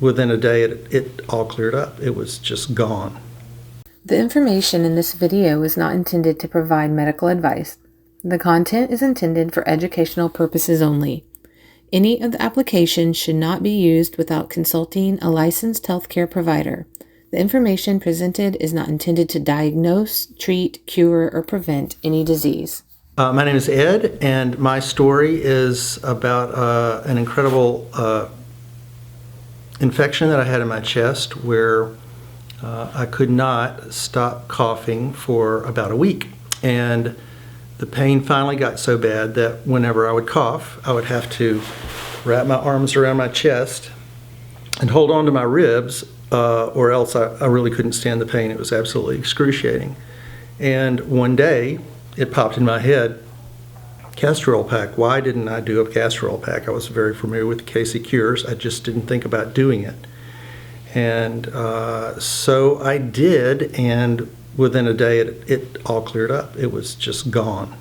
within a day, it all cleared up. It was just gone. The information in this video is not intended to provide medical advice. The content is intended for educational purposes only. Any of the applications should not be used without consulting a licensed healthcare provider. The information presented is not intended to diagnose, treat, cure, or prevent any disease. My name is Ed, and my story is about an incredible infection that I had in my chest where I could not stop coughing for about a week. And the pain finally got so bad that whenever I would cough, I would have to wrap my arms around my chest and hold on to my ribs, or else I really couldn't stand the pain. It was absolutely excruciating. And one day, it popped in my head, castor oil pack. Why didn't I do a castor oil pack? I was very familiar with Cayce cures. I just didn't think about doing it. And so I did, and within a day, it all cleared up. It was just gone.